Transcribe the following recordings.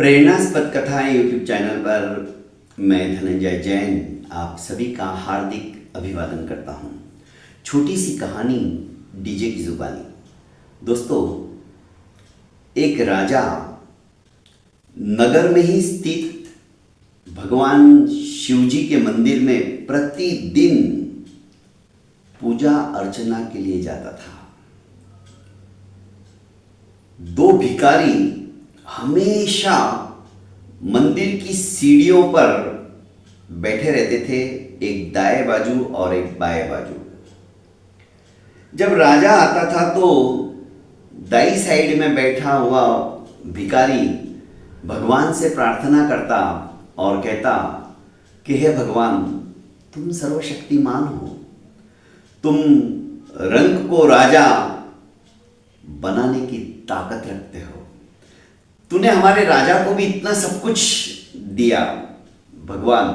प्रेरणास्पद कथाएं YouTube channel पर मैं धनंजय जैन आप सभी का हार्दिक अभिवादन करता हूं। छोटी सी कहानी डीजे की जुबानी। दोस्तों, एक राजा नगर में ही स्थित भगवान शिवजी के मंदिर में प्रतिदिन पूजा अर्चना के लिए जाता था। दो भिखारी हमेशा मंदिर की सीढ़ियों पर बैठे रहते थे, एक दाएं बाजू और एक बाएं बाजू। जब राजा आता था तो दाई साइड में बैठा हुआ भिखारी भगवान से प्रार्थना करता और कहता कि हे भगवान, तुम सर्वशक्तिमान हो, तुम रंक को राजा बनाने की ताकत रखते हो, तूने हमारे राजा को भी इतना सब कुछ दिया, भगवान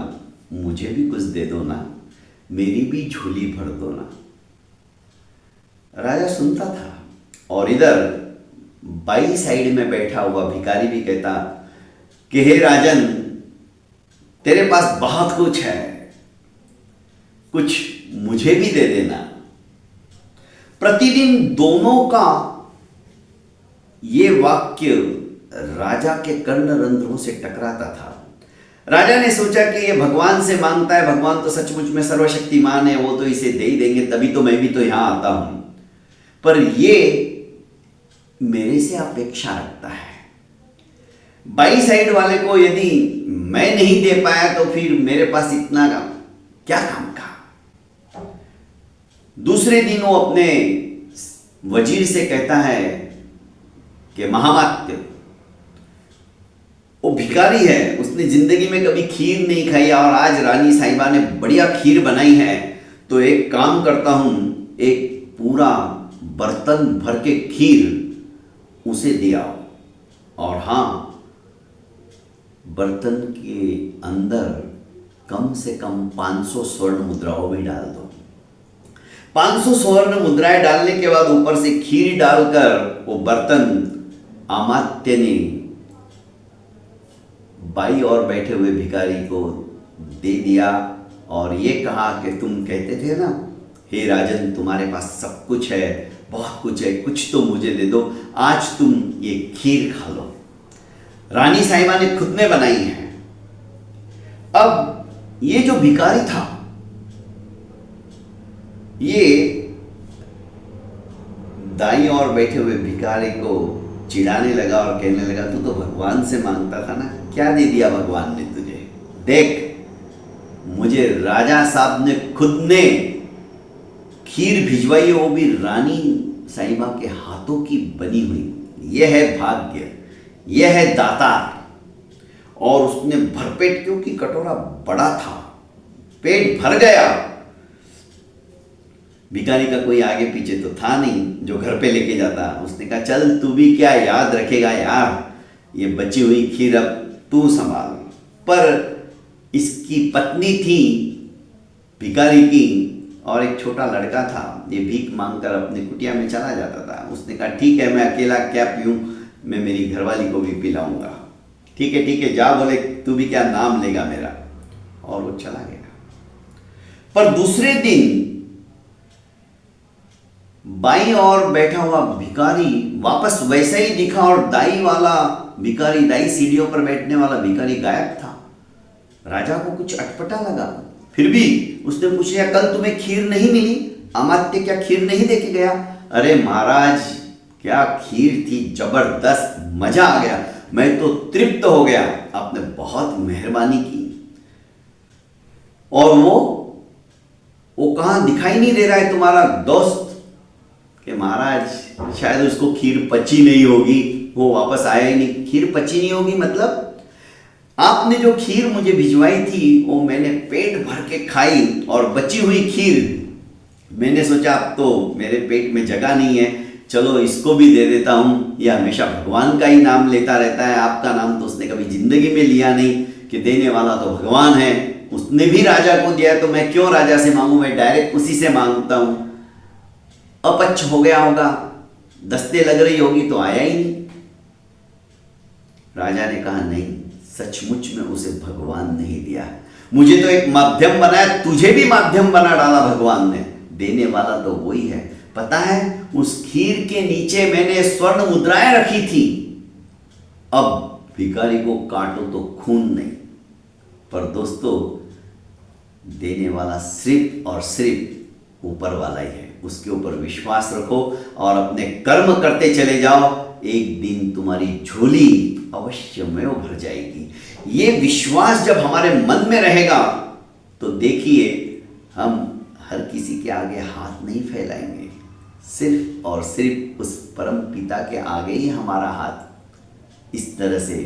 मुझे भी कुछ दे दो ना, मेरी भी झोली भर दो ना। राजा सुनता था और इधर बाई साइड में बैठा हुआ भिखारी भी कहता कि हे राजन, तेरे पास बहुत कुछ है, कुछ मुझे भी दे देना। प्रतिदिन दोनों का ये वाक्य राजा के कर्ण रंध्रों से टकराता था। राजा ने सोचा कि ये भगवान से मांगता है, भगवान तो सचमुच में सर्वशक्तिमान है, वो तो इसे दे ही देंगे, तभी तो मैं भी तो यहां आता हूं, पर ये मेरे से अपेक्षा रखता है। बाई साइड वाले को यदि मैं नहीं दे पाया तो फिर मेरे पास इतना क्या काम का। दूसरे दिन वो अपने वजीर से कहता है कि महामात्य, वो भिखारी है, उसने जिंदगी में कभी खीर नहीं खाई और आज रानी साहिबा ने बढ़िया खीर बनाई है, तो एक काम करता हूं, एक पूरा बर्तन भर के खीर उसे दिया, और हां, बर्तन के अंदर कम से कम 500 स्वर्ण मुद्राओं भी डाल दो। 500 स्वर्ण मुद्राएं डालने के बाद ऊपर से खीर डालकर वो बर्तन अमात्य ने बाई और बैठे हुए भिखारी को दे दिया और ये कहा कि तुम कहते थे ना, हे राजन, तुम्हारे पास सब कुछ है, बहुत कुछ है, कुछ तो मुझे दे दो, आज तुम ये खीर खा लो, रानी साहिबा ने खुद ने बनाई है। अब ये जो भिखारी था, ये दाईं ओर बैठे हुए भिखारी को चिढ़ाने लगा और कहने लगा, तू तो भगवान से मांगता था ना, क्या दे दिया भगवान ने तुझे? देख, मुझे राजा साहब ने खुद ने खीर भिजवाई है, वो भी रानी साहिबा के हाथों की बनी हुई। यह है भाग्य, यह है दातार। और उसने भरपेट, क्योंकि कटोरा बड़ा था, पेट भर गया। भिखारी का कोई आगे पीछे तो था नहीं जो घर पे लेके जाता। उसने कहा, चल तू भी क्या याद रखेगा यार, ये बची हुई खीर अब तू संभाल। पर इसकी पत्नी थी भिखारी की और एक छोटा लड़का था, ये भीख मांगकर अपने कुटिया में चला जाता था। उसने कहा, ठीक है, मैं अकेला क्या पीऊं, मैं मेरी घरवाली को भी पिलाऊंगा। ठीक है, जा, बोले तू भी क्या नाम लेगा मेरा, और वो चला गया। पर दूसरे दिन बाईं ओर बैठा हुआ भिखारी वापस वैसा ही दिखा और दाई वाला भिखारी, दाई सीढ़ियों पर बैठने वाला भिखारी गायब था। राजा को कुछ अटपटा लगा, फिर भी उसने पूछ लिया, कल तुम्हें खीर नहीं मिली? अमात्य क्या खीर नहीं देके गया? अरे महाराज, क्या खीर थी, जबरदस्त, मजा आ गया, मैं तो तृप्त हो गया, आपने बहुत मेहरबानी की। और वो कहां दिखाई नहीं दे रहा है तुम्हारा दोस्त? कि महाराज, शायद उसको खीर पची नहीं होगी, वो वापस आया ही नहीं। खीर पची नहीं होगी मतलब? आपने जो खीर मुझे भिजवाई थी वो मैंने पेट भर के खाई, और बची हुई खीर मैंने सोचा अब तो मेरे पेट में जगह नहीं है, चलो इसको भी दे देता हूँ। यह हमेशा भगवान का ही नाम लेता रहता है, आपका नाम तो उसने कभी जिंदगी में लिया नहीं, कि देने वाला तो भगवान है, उसने भी राजा को दिया, तो मैं क्यों राजा से मांगू, मैं डायरेक्ट उसी से मांगता हूँ। अपच हो गया होगा, दस्ते लग रही होगी तो आया ही नहीं। राजा ने कहा, नहीं, सचमुच में उसे भगवान नहीं दिया, मुझे तो एक माध्यम बनाया, तुझे भी माध्यम बना डाला भगवान ने, देने वाला तो वही है। पता है, उस खीर के नीचे मैंने स्वर्ण मुद्राएं रखी थी, अब भिखारी को काटो तो खून नहीं। पर दोस्तों, देने वाला सिर्फ और सिर्फ ऊपर वाला ही है, उसके ऊपर विश्वास रखो और अपने कर्म करते चले जाओ, एक दिन तुम्हारी झोली अवश्य में भर जाएगी। ये विश्वास जब हमारे मन में रहेगा तो देखिए, हम हर किसी के आगे हाथ नहीं फैलाएंगे, सिर्फ और सिर्फ उस परम पिता के आगे ही हमारा हाथ इस तरह से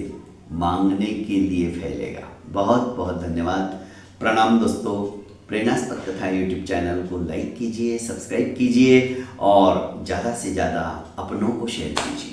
मांगने के लिए फैलेगा। बहुत बहुत धन्यवाद, प्रणाम दोस्तों। प्रेरणास्पद कथा यूट्यूब चैनल को लाइक कीजिए, सब्सक्राइब कीजिए और ज़्यादा से ज़्यादा अपनों को शेयर कीजिए।